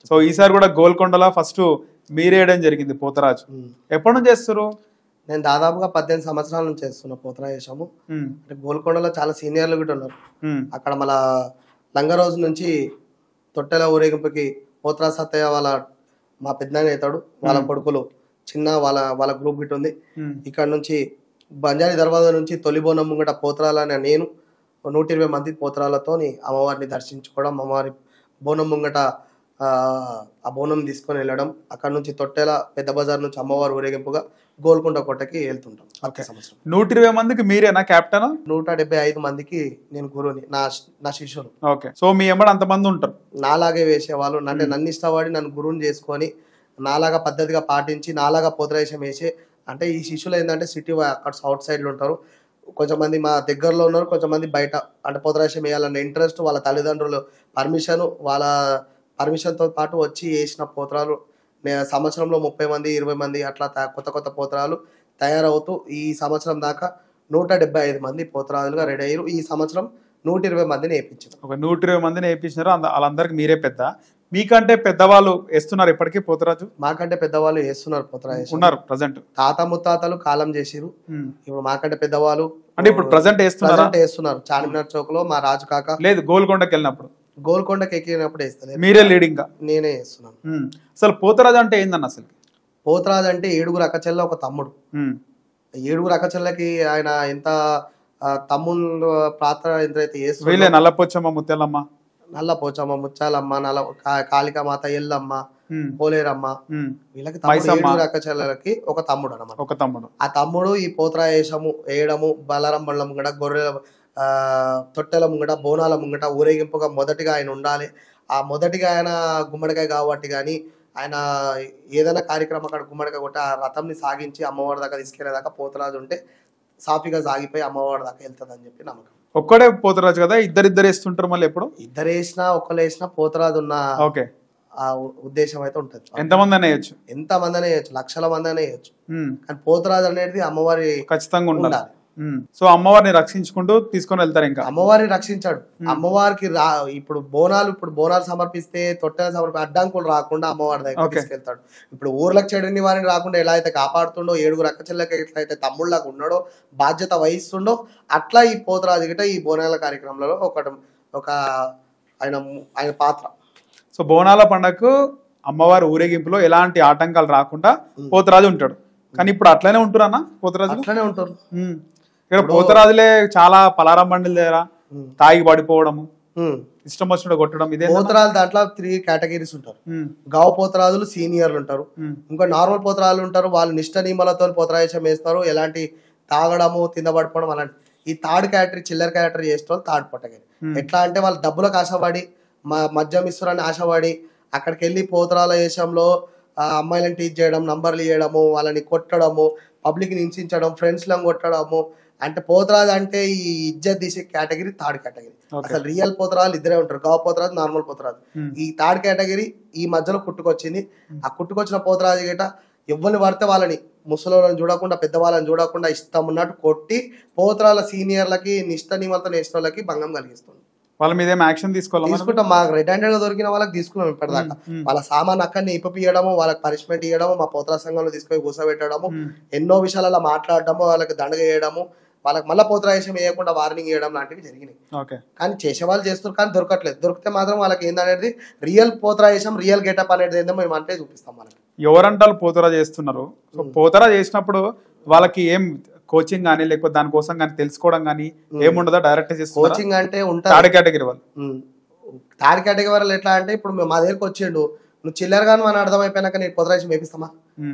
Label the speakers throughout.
Speaker 1: So ఈసారి కూడా గోల్కొండలో first మీరేయడం జరిగింది పోతరాజు. ఎప్పటి నుంచి చేస్తారు?
Speaker 2: నేను దాదాపుగా 18 సంవత్సరాల నుంచి చేస్తున్నా పోతరాజేశము. అంటే గోల్కొండలో చాలా సీనియర్లు కూడా ఉన్నారు. అక్కడ మళ్ళా లంగరోజు నుంచి తొట్టెల ఊరేగింపుకి పోతరాజు సత్తయ్య వాళ్ళ మా పెద్దనాయన అవుతాడు, వాళ్ళ కొడుకులు చిన్న వాళ్ళ గ్రూప్ గిట్ ఉంది. ఇక్కడ నుంచి బంజారీ దర్వాజా నుంచి తొలి బోనం ముంగట పోతరాలని నేను 120 మంది పోతరాలతోని అమ్మవారిని దర్శించుకోవడం, అమ్మవారి బోనం ముంగట ఆ బోనం తీసుకొని వెళ్ళడం, అక్కడ నుంచి తొట్టెల పెద్ద బజార్ నుంచి అమ్మవారి ఊరేగింపుగా గోల్కొండ కోటకి వెళ్తుంటాం.
Speaker 1: 120 మందికి మీరేనా కెప్టెన్?
Speaker 2: 175 మందికి నేను గురువుని, నా శిష్యులు.
Speaker 1: ఓకే. సో మీ ఎంబడి అంతమంది ఉంటారు?
Speaker 2: నాలాగే వేసేవాళ్ళు, అంటే నన్ను ఇష్టపడి నన్ను గురువుని చేసుకొని నాలాగా పద్ధతిగా పాటించి నాలాగా పోతరాజేశం వేసే. అంటే ఈ శిష్యులు ఏంటంటే సిటీ అక్కడ సౌత్ సైడ్లో ఉంటారు, కొంచెం మంది మా దగ్గరలో ఉన్నారు, కొంచెం మంది బయట. అంటే పోతరాజేశం వేయాలన్న ఇంట్రెస్ట్, వాళ్ళ తల్లిదండ్రులు పర్మిషన్, వాళ్ళ పర్మిషన్తో పాటు వచ్చి వేసిన పోతరాలు సంవత్సరంలో 30 మంది 20 మంది అట్లా కొత్త పోతరాలు తయారవుతూ ఈ సంవత్సరం దాకా 175 మంది పోతరాజులుగా రెడీ అయ్యారు. ఈ సంవత్సరం 120 మందిని వేయించారు.
Speaker 1: ఒక 120 మందిని వేయించినారు. వాళ్ళందరికి మీరే పెద్ద? మీకంటే పెద్దవాళ్ళు వేస్తున్నారు ఇప్పటికీ పోతరాజు?
Speaker 2: మాకంటే పెద్దవాళ్ళు వేస్తున్నారు పోతరాజు
Speaker 1: ఉన్నారు ప్రజెంట్.
Speaker 2: తాత ముత్తాతలు కాలం చేసిరు. ఇప్పుడు మాకంటే పెద్దవాళ్ళు
Speaker 1: అంటే ఇప్పుడు ప్రజెంట్
Speaker 2: వేస్తున్నారు. చార్మినార్ చౌక్ లో మా రాజు కాక.
Speaker 1: లేదు, గోల్కొండకి వెళ్ళినప్పుడు,
Speaker 2: గోల్కొండకి ఎక్కినప్పుడు వేస్తారు.
Speaker 1: మీరే లీడింగ్?
Speaker 2: నేనే వేస్తున్నాను.
Speaker 1: అసలు పోతరాజు అంటే ఏందన్న? అసలు
Speaker 2: పోతరాజు అంటే 7 అక్కచెల్ల ఒక తమ్ముడు. 7 అక్కచెల్లకి ఆయన ఎంత తమ్ముళ్ళు పాత్ర ఎంతైతే
Speaker 1: వేస్తున్నారు. నల్లపోచమ్మ, ముత్యాలమ్మ,
Speaker 2: నల్ల పోచమ్మ, ముచ్చాలమ్మ, కాళికామాత, ఎల్లమ్మ, పోలేరమ్మ, వీళ్ళకి 7 అక్కచెల్లెలకి ఒక తమ్ముడు అన్నమాట.
Speaker 1: ఒక తమ్ముడు.
Speaker 2: ఆ తమ్ముడు ఈ పోతరాజేశము వేయడము, బలారం బండ్ల ముంగట, గొర్రెల తొట్టెల ముంగట, బోనాల ముంగట ఊరేగింపుగా మొదటిగా ఆయన ఉండాలి. ఆ మొదటిగా ఆయన గుమ్మడికాయ కాబట్టి కానీ ఆయన ఏదైనా కార్యక్రమం అక్కడ గుమ్మడికాయ కొట్టి ఆ రథంని సాగించి అమ్మవారి దాకా తీసుకెళ్లేదాకా పోతరాజు ఉంటే సాఫీగా సాగిపోయి అమ్మవారి దాకా వెళ్తుంది అని చెప్పి నమ్మకం.
Speaker 1: ఒక్కడే పోతరాజు కదా? ఇద్దరు వేస్తుంటారు మళ్ళీ? ఎప్పుడు
Speaker 2: ఇద్దరు వేసినా ఒకళ్ళు వేసినా పోతరాజు ఉన్న ఆ ఉద్దేశం అయితే ఉంటది.
Speaker 1: ఎంతమంది అనే వేయచ్చు?
Speaker 2: ఎంతమంది అనే వేయచ్చు, లక్షల మంది అనే వేయచ్చు. కానీ పోతరాజు అనేది అమ్మవారి
Speaker 1: ఖచ్చితంగా ఉండాలి. సో అమ్మవారిని రక్షించుకుంటూ తీసుకొని వెళ్తారు. ఇంకా
Speaker 2: అమ్మవారిని రక్షించాడు. అమ్మవారికి ఇప్పుడు బోనాలు సమర్పిస్తే తొట్టెలు అడ్డంకులు రాకుండా అమ్మవారి దగ్గర తీసుకెళ్తాడు. ఇప్పుడు ఊర్లకు చెడిని వారిని రాకుండా ఎలా అయితే కాపాడుతుండో, 7 అక్కచెల్లెకి ఎట్లయితే తమ్ముళ్ళగా ఉన్నాడో, బాధ్యత వహిస్తుండో, అట్లా ఈ పోతరాజు గిట ఈ బోనాల కార్యక్రమంలో ఒక ఆయన పాత్ర.
Speaker 1: సో బోనాల పండగకు అమ్మవారి ఊరేగింపులో ఎలాంటి ఆటంకాలు రాకుండా పోతరాజు ఉంటాడు. కానీ ఇప్పుడు అట్లనే ఉంటున్నా పోతరాజు?
Speaker 2: అట్లనే ఉంటారు.
Speaker 1: ఇక్కడ పోతరాజులే చాలా పలారం బండిల దగ్గర తాగి పడిపోవడము, ఇష్టం వచ్చినట్టు కొట్టడం. ఇదే
Speaker 2: పోతరాజు దాంట్లో 3 కేటగిరీస్ ఉంటారు. గావ పోతరాజులు సీనియర్లు ఉంటారు, ఇంకా నార్మల్ పోతరాజులు ఉంటారు. వాళ్ళు నిష్ట నియమాలతో పోతరాజేశం వేస్తారు. ఎలాంటి తాగడము, తింద పడిపోవడం అలాంటి. ఈ థర్డ్ కేటగిరీ చిల్లర కేటగిరీ చేసిన వాళ్ళు థర్డ్ కేటగిరీ. ఎట్లా అంటే వాళ్ళు డబ్బులకు ఆశపడి, మద్యం ఇస్తున్నారని ఆశపడి అక్కడికి వెళ్ళి పోతరాల వేషంలో అమ్మాయిలను టీచ్ చేయడం, నంబర్లు ఇవ్వడము, వాళ్ళని కొట్టడము, పబ్లిక్ని హింసించడం, ఫ్రెండ్స్లను కొట్టడము. అంటే పోతరాజు అంటే ఈ ఇజ్జత్ తీసే కేటగిరీ థర్డ్ కేటగిరీ. అసలు రియల్ పోతరాజులు ఇద్దరే ఉంటారు, గావ పోతరాజు, నార్మల్ పోతరాజు. ఈ థర్డ్ కేటగిరీ ఈ మధ్యలో పుట్టుకొచ్చింది. ఆ పుట్టుకొచ్చిన పోతరాజు గిట ఎవరిని పడితే వాళ్ళని, ముసలోళ్ళని చూడకుండా, పెద్దవాళ్ళని చూడకుండా ఇష్టం ఉన్నట్టు కొట్టి పోతరాల సీనియర్లకి నిష్ట నియమాలతో నేసిన వాళ్ళకి భంగం కలిగిస్తుంది.
Speaker 1: వాళ్ళ మీద యాక్షన్
Speaker 2: తీసుకుంటాం. మాకు రెడ్ హ్యాండెడ్ గా దొరికిన వాళ్ళకి తీసుకున్నాం ఇప్పటిదాకా. వాళ్ళ సామాన్ అక్కడిని ఇప్పపియడము, వాళ్ళకి పనిష్మెంట్ ఇవ్వడము, మా పోతరా సంఘంలో తీసుకొని కూర్చోబెట్టడము, ఎన్నో విషయాలలో మాట్లాడడము, వాళ్ళకి దండగ వేయడము, వాళ్ళకి మళ్ళీ పోతరాజేశం వేయకుండా వార్నింగ్ ఇవ్వడం లాంటివి జరిగినాయి. కానీ చేసేవాళ్ళు చేస్తారు, కానీ దొరకట్లేదు. దొరికితే మాత్రం వాళ్ళకి ఏందనేది రియల్ పోతరాజేశం, రియల్ గెటప్ అనేది ఏందో మేము అంటే చూపిస్తాం. వాళ్ళకి
Speaker 1: ఎవరంటారు పోతరా చేస్తున్నారు. సో పోతరా చేసినప్పుడు వాళ్ళకి ఏం కోచింగ్ కానీ లేకపోతే దానికోసం కానీ తెలుసుకోవడం కానీ ఏముండదా? డైరెక్ట్
Speaker 2: కోచింగ్ అంటే ఉంటుంది.
Speaker 1: థర్డ్ కేటగిరీ వాళ్ళు,
Speaker 2: థర్డ్ కేటగిరీ వాళ్ళు ఎట్లా అంటే, ఇప్పుడు మా దగ్గరకు వచ్చిండు, నువ్వు చిల్లరగాను అని అర్థమైపోయినాక నేను పోతరాజేశం వేపిస్తామా?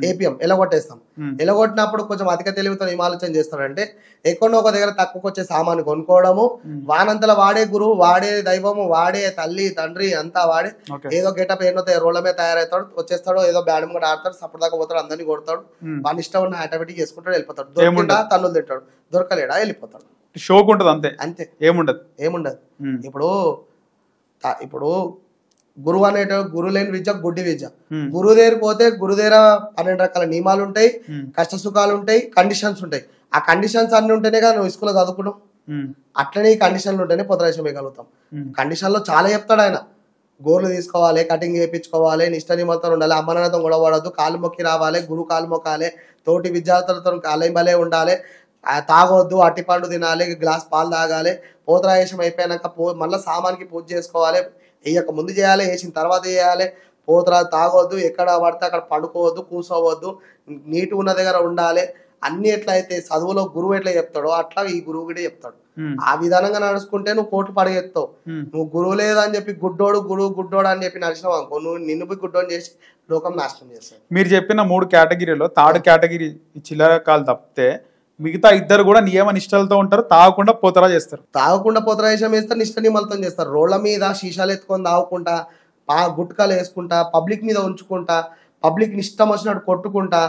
Speaker 2: ఏపీఎం ఎలగొట్టేస్తాం. ఎలగొట్టినప్పుడు కొంచెం అధిక తెలివితో ఏం ఆలోచన చేస్తాడంటే, ఎక్కడో ఒక దగ్గర తక్కువకి వచ్చే సామాను కొనుక్కోవడము, వానంతలా వాడే గురువు, వాడే దైవము, వాడే తల్లి తండ్రి అంతా వాడే, ఏదో గెటప్ ఏదో రోడ్ల మీద తయారవుతాడు, వచ్చేస్తాడు, ఏదో బ్యాడ్ కూడా ఆడతాడు, సప్పుడు దాకా పోతాడు, అందరినీ కొడతాడు, వాని ఇష్టం ఉన్న ఆటోమేటిక్ చేసుకుంటాడు, వెళ్ళిపోతాడు. దొరికిందా తన్నులు తింటాడు, దొరకలేడా వెళ్ళిపోతాడు.
Speaker 1: షోకు ఉంటుంది అంతే.
Speaker 2: అంతే,
Speaker 1: ఏముండదు.
Speaker 2: ఇప్పుడు గురువు అనేటువంటి గురువు లేని విద్య గుడ్డి విద్య. గురువు దగ్గర పోతే గురువు దగ్గర 12 రకాల నియమాలు ఉంటాయి, కష్ట సుఖాలు ఉంటాయి, కండిషన్స్ ఉంటాయి. ఆ కండిషన్స్ అన్ని ఉంటేనే కదా నువ్వు స్కూల్లో చదువుకున్నావు. అట్లనే ఈ కండిషన్లు ఉంటేనే పోతరాజేశం వేయగలుగుతాం. కండిషన్ లో చాలా చెప్తాడు ఆయన. గోర్లు తీసుకోవాలి, కటింగ్ చేయించుకోవాలి, నిష్ట నిమలతో ఉండాలి, అమ్మనాన్నతో గొడవడద్దు, కాలు మొక్కి రావాలి, గురువు కాలు మొక్కాలి, తోటి విద్యార్థులతో అలైబలే ఉండాలి, తాగొద్దు, అట్టిపండు తినాలి, గ్లాస్ పాలు తాగాలి, పోతరాయేషం అయిపోయాక మళ్ళీ సామాన్కి పూజ చేసుకోవాలి, వేయక ముందు చేయాలి, వేసిన తర్వాత చేయాలి, పోతరా తాగొద్దు, ఎక్కడ పడితే అక్కడ పడుకోవద్దు, కూర్చోవద్దు, నీటి ఉన్న దగ్గర ఉండాలి. అన్ని ఎట్లయితే చదువులో గురువు ఎట్లా చెప్తాడో అట్లా ఈ గురువు కూడా చెప్తాడు. ఆ విధానంగా నడుచుకుంటే నువ్వు కోట్లు పడగెత్తావు. నువ్వు గురువు లేదని చెప్పి గుడ్డోడు గుడ్డోడు అని చెప్పి నడిచినావు అనుకో, నువ్వు నిన్ను పోయి గుడ్డోని చేసి లోకం నాశనం చేస్తావు.
Speaker 1: మీరు చెప్పిన 3 కేటగిరీలో థర్డ్ కేటగిరీ చిల్లరకాలు తప్పితే మిగతా ఇద్దరు కూడా నియమ నిష్టలతో ఉంటారు, తాగకుండా పోతరా చేస్తారు.
Speaker 2: తాగకుండా పోతరాయేషం వేస్తారు, నిష్ట నిమలతం చేస్తారు. రోడ్ల మీద శీషాలు ఎత్తుకొని తాగుకుంటా, గుట్కాలు వేసుకుంటా, పబ్లిక్ మీద ఉంచుకుంటా, పబ్లిక్ ఇష్టం వచ్చినట్టు కొట్టుకుంటా,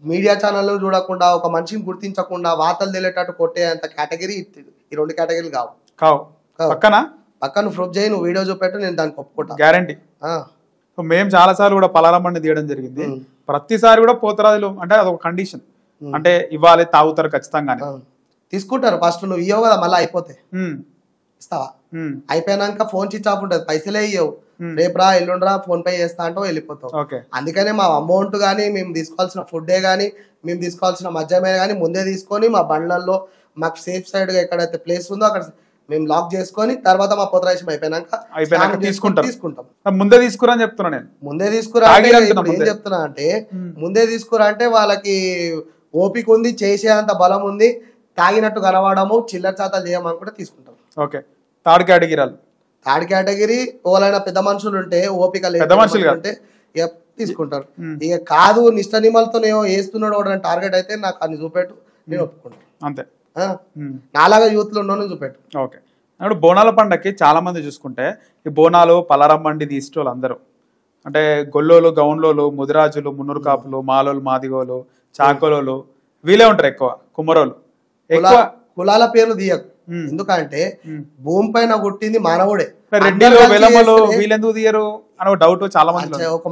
Speaker 2: మీడియా ఛానల్ చూడకుండా, ఒక మనిషిని గుర్తించకుండా వార్తలు తెలియటట్టు కొట్టేంత కేటగిరీ ఈ 2 కేటగిరీలు
Speaker 1: కావు.
Speaker 2: పక్కన ప్రూఫ్ చేయి, నువ్వు వీడియో చూపెట్టు, నేను దానికి ఒప్పుకుంటా,
Speaker 1: గ్యారంటీ. మేము చాలా సార్లు కూడా పలారమ్మని తీయడం జరిగింది. ప్రతిసారి కూడా పోతరాజులు అంటే అదొక కండిషన్, అంటే ఇవ్వాలి, తాగుతారు ఖచ్చితంగా
Speaker 2: తీసుకుంటారు. ఫస్ట్ నువ్వు ఇవ్వవు కదా, మళ్ళీ అయిపోతే ఇస్తావా? అయిపోయినాక ఫోన్ స్విచ్ ఆఫ్ ఉంటుంది, పైసలే ఇవ్వవు, రేపురా ఎల్లుండ్రా ఫోన్ పే చేస్తా అంటూ వెళ్ళిపోతావు. అందుకనే మా అమౌంట్ కానీ, మేము తీసుకోవాల్సిన ఫుడ్డే కానీ, మేము తీసుకోవాల్సిన మద్యమే కానీ ముందే తీసుకొని మా బండ్లలో మాకు సేఫ్ సైడ్ గా ఎక్కడైతే ప్లేస్ ఉందో అక్కడ మేము లాక్ చేసుకొని తర్వాత మా పోతరాయేషం అయిపోయినాక తీసుకుంటాం.
Speaker 1: ముందే తీసుకురా అని చెప్తున్నా నేను.
Speaker 2: ముందే తీసుకురా ఏం చెప్తున్నా అంటే, ముందే తీసుకురా అంటే వాళ్ళకి ఓపిక ఉంది, చేసేంత బలం ఉంది, తాగినట్టు కనబడము, చిల్లర చాతాలు చేయమనుకుంటే తీసుకుంటాం.
Speaker 1: ఓకే. థర్డ్
Speaker 2: కేటగిరీ ఎవరైనా పెద్ద మనుషులు ఉంటే, ఓపిక ఉంటే తీసుకుంటారు. ఇక కాదు నిష్ట నిమలతో వేస్తున్నాడు వాడు టార్గెట్ అయితే నాకు అన్ని చూపెట్టు, నేను ఒప్పుకుంటాను.
Speaker 1: అంతే.
Speaker 2: నాలాగా యూత్ లో ఉన్నాను చూపెట్టు.
Speaker 1: ఓకే. ఇప్పుడు బోనాల పండగకి చాలా మంది చూసుకుంటే ఈ బోనాలు పలారమ్మండి తీసుకోవాలి అందరూ, అంటే గొల్లోలు, గౌన్లోలు, ముదిరాజులు, మున్నూరు కాపులు, మాలోలు, మాదిగోలు, చాకోలోలు వీళ్ళే ఉంటారు ఎక్కువ. కుమ్మరోలు
Speaker 2: కులాల పేర్లు తీయకు, ఎందుకంటే భూమి పైన పుట్టింది మానవుడే.
Speaker 1: వీళ్ళెందుకు తీయరు అని డౌట్ చాలా మంది.
Speaker 2: ఒక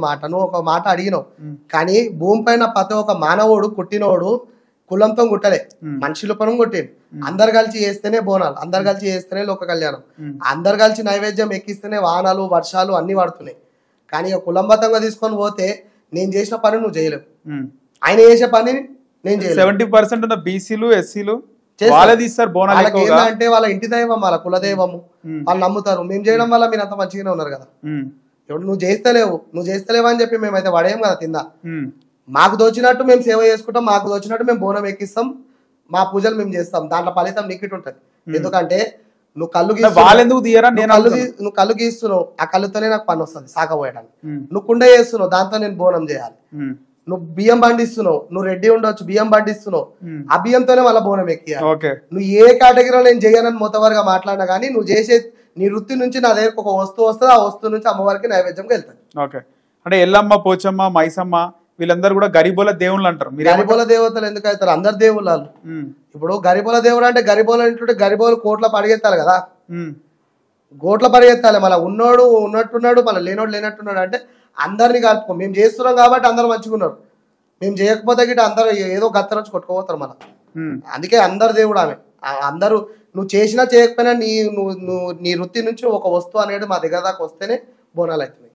Speaker 2: మాట అడిగినావు, కానీ భూమి పైన ప్రతి ఒక మానవుడు పుట్టినోడు కులంతో గుట్టలే, మనుషుల పనం కొట్టిండు. అందరు కలిసి చేస్తేనే బోనాలు, అందరు కలిసి చేస్తేనే లోక కళ్యాణం, అందరు కలిసి నైవేద్యం ఎక్కిస్తేనే వానాలు వర్షాలు అన్ని పడుతున్నాయి. కానీ కులంబతంగా తీసుకొని పోతే నేను చేసిన పని నువ్వు చేయలేవు, ఆయన చేసే పని నేను చేయలేను.
Speaker 1: 70% ఉన్న బీసీలు, ఎస్సీలు వాళ్ళే తీస్తారు బోనాలు.
Speaker 2: ఏంటంటే వాళ్ళ ఇంటి దైవం, వాళ్ళ కులదైవము, వాళ్ళు నమ్ముతారు. మేము చేయడం వల్ల మీరు అంత మంచిగానే ఉన్నారు కదా. ఇప్పుడు నువ్వు చేస్తలేవు అని చెప్పి మేమైతే పడేయం కదా తిందా. మాకు దోచినట్టు మేము సేవ చేసుకుంటాం, మాకు దోచినట్టు మేము బోనం ఎక్కిస్తాం, మా పూజలు మేము చేస్తాం, దాంట్లో ఫలితం నీకిట్ ఉంటుంది. ఎందుకంటే నువ్వు కళ్ళు నువ్వు కళ్ళు గీస్తున్నావు, ఆ కళ్ళుతోనే నాకు పని వస్తుంది సాకపోయడానికి. నువ్వు కుండ చేస్తున్నావు, దాంతో నేను బోనం చేయాలి. నువ్వు బియ్యం పండిస్తున్నావు, నువ్వు రెడ్డి ఉండొచ్చు, బియ్యం పండిస్తున్నావు, ఆ బియ్యంతోనే వాళ్ళ బోనం ఎక్కియాలి. నువ్వు ఏ కేటగిరీలో నేను చేయనని మొత్తవరగా మాట్లాడినా కానీ నువ్వు చేసే నీ వృత్తి నుంచి నా దగ్గరకు ఒక వస్తువు వస్తుంది, ఆ వస్తువు నుంచి అమ్మవారికి నైవేద్యంగా వెళ్తాను.
Speaker 1: ఓకే. అంటే ఎల్లమ్మ, పోచమ్మ, మైసమ్మ వీళ్ళందరూ కూడా గరీబోల దేవుళ్ళు అంటారు.
Speaker 2: గరీబోల దేవతలు ఎందుకు అవుతారు? అందరు దేవుళ్ళు. ఇప్పుడు గరీబోల దేవుడు అంటే గరీబోలు అంటుంటే గరీబోలు కోట్ల పరిగెత్తాలి కదా, కోట్ల పరిగెత్తాలి. మళ్ళీ ఉన్నోడు ఉన్నట్టున్నాడు, మళ్ళీ లేనట్టున్నాడు అంటే అందరినీ కలుపుకో. మేము చేస్తున్నాం కాబట్టి అందరు మంచిగా ఉన్నారు, మేము చేయకపోతే గిట్ట అందరూ ఏదో గత్త నుంచి కొట్టుకోపోతారు మన. అందుకే అందరు దేవుడు ఆమె. అందరూ నువ్వు చేసినా చేయకపోయినా నీ వృత్తి నుంచి ఒక వస్తువు అనేది మా దగ్గర దాకా వస్తేనే బోనాలు అవుతున్నాయి.